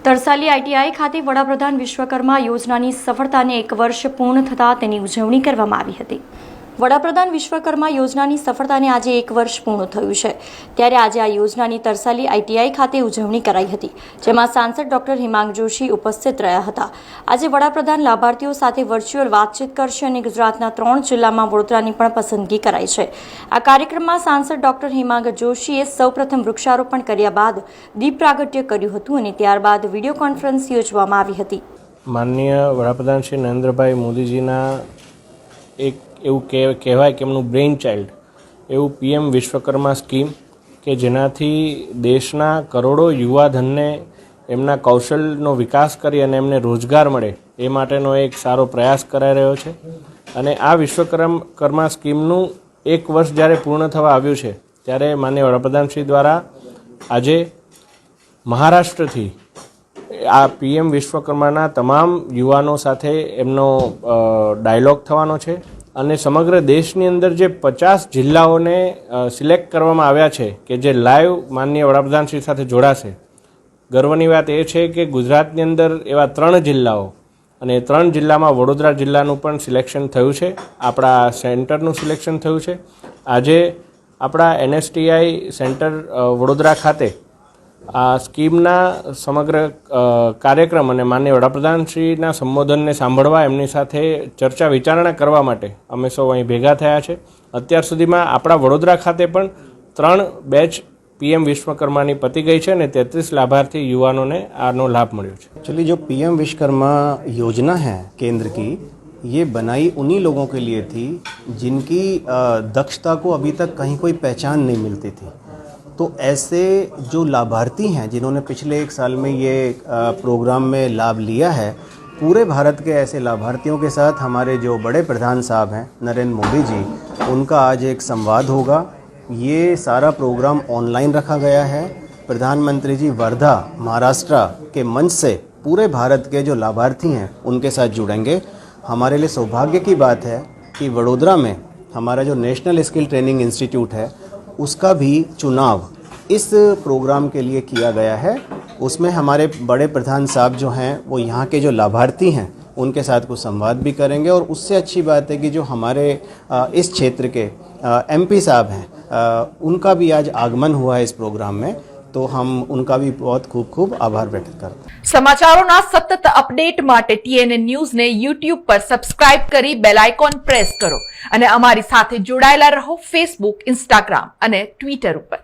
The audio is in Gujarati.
તરસાલી આઈટીઆઈ ખાતે વડાપ્રધાન વિશ્વકર્મા યોજનાની સફળતાને 1 વર્ષ પૂર્ણ થતાં તેની ઉજવણી કરવામાં આવી હતી। વડાપ્રધાન વિશ્વકર્મા યોજનાની સફળતાને આજે 1 વર્ષ પૂર્ણ થયું છે, ત્યારે આજે આ યોજનાની તરસાલી આઈટીઆઈ ખાતે ઉજવણી કરાઈ હતી, જેમાં સાંસદ ડોક્ટર હિમાંગ જોશી ઉપસ્થિત રહ્યા હતા। આજે વડાપ્રધાન લાભાર્થીઓ સાથે વર્ચ્યુઅલ વાતચીત કરશે અને ગુજરાતના 3 જિલ્લામાં વડોદરાની પણ પસંદગી કરાઈ છે। આ કાર્યક્રમમાં સાંસદ ડોક્ટર હિમાંગ જોશીએ સૌપ્રથમ વૃક્ષારોપણ કર્યા બાદ દીપ પ્રાગટ્ય કર્યું હતું અને ત્યારબાદ વિડીયો કોન્ફરન્સ યોજવામાં આવી હતી। માનનીય વડાપ્રધાન શ્રી નરેન્દ્રભાઈ મોદીજીના એક એવું કહેવાય કે એમનું બ્રેઇન ચાઇલ્ડ એવું પીએમ વિશ્વકર્મા સ્કીમ કે જેનાથી દેશના કરોડો યુવાધનને એમના કૌશલનો વિકાસ કરી અને એમને રોજગાર મળે એ માટેનો એક સારો પ્રયાસ કરાઈ રહ્યો છે। અને આ વિશ્વકર્મા સ્કીમનું 1 વર્ષ જ્યારે પૂર્ણ થવા આવ્યું છે ત્યારે માનનીય વડાપ્રધાનશ્રી દ્વારા આજે મહારાષ્ટ્રથી આ પીએમ વિશ્વકર્માના તમામ યુવાનો સાથે એમનો ડાયલોગ થવાનો છે અને સમગ્ર દેશની અંદર જે 50 જિલ્લાઓને સિલેક્ટ કરવામાં આવ્યા છે કે જે લાઈવ માનનીય વડાપ્રધાનશ્રી સાથે જોડાશે। ગર્વની વાત એ છે કે ગુજરાતની અંદર એવા 3 જિલ્લાઓ અને 3 જિલ્લામાં વડોદરા જિલ્લાનું પણ સિલેક્શન થયું છે, આપણા સેન્ટરનું સિલેક્શન થયું છે। આજે આપણા એનએસટીઆઈ સેન્ટર વડોદરા ખાતે આ સ્કીમના સમગ્ર કાર્યક્રમ અને માનનીય વડાપ્રધાનશ્રીના સંબોધનને સાંભળવા એમની સાથે ચર્ચા વિચારણા કરવા માટે અમે સૌ અહીં ભેગા થયા છે। અત્યાર સુધીમાં આપણા વડોદરા ખાતે પણ 3 બેચ પીએમ વિશ્વકર્માની પતી ગઈ છે અને 33 લાભાर्थी યુવાનોને આનો લાભ મળ્યો છે। चलिए, जो पीएम विश्वकर्मा योजना है केंद्र की, ये बनाई उन्हीं लोगों के लिए थी जिनकी दक्षता को अभी तक कहीं कोई पहचान नहीं मिलती थी। तो ऐसे जो लाभार्थी हैं जिन्होंने पिछले 1 साल में ये प्रोग्राम में लाभ लिया है, पूरे भारत के ऐसे लाभार्थियों के साथ हमारे जो बड़े प्रधान साहब हैं नरेंद्र मोदी जी, उनका आज एक संवाद होगा। ये सारा प्रोग्राम ऑनलाइन रखा गया है। प्रधानमंत्री जी वर्धा महाराष्ट्र के मंच से पूरे भारत के जो लाभार्थी हैं उनके साथ जुड़ेंगे। हमारे लिए सौभाग्य की बात है कि वडोदरा में हमारा जो नेशनल स्किल ट्रेनिंग इंस्टीट्यूट है उसका भी चुनाव इस प्रोग्राम के लिए किया गया है। उसमें हमारे बड़े प्रधान साहब जो हैं वो यहाँ के जो लाभार्थी हैं उनके साथ कुछ संवाद भी करेंगे। और उससे अच्छी बात है कि जो हमारे इस क्षेत्र के एमपी साहब हैं उनका भी आज आगमन हुआ है इस प्रोग्राम में, तो हम उनका भी बहुत खूब खूब आभार व्यक्त करते हैं। समाचारोना सतत अपडेट माटे टीएनए न्यूज़ ने यूट्यूब पर सब्सक्राइब करी बेल आइकॉन प्रेस करो અને અમારી સાથે જોડાયેલા રહો ફેસબુક, ઇન્સ્ટાગ્રામ અને ટ્વિટર ઉપર।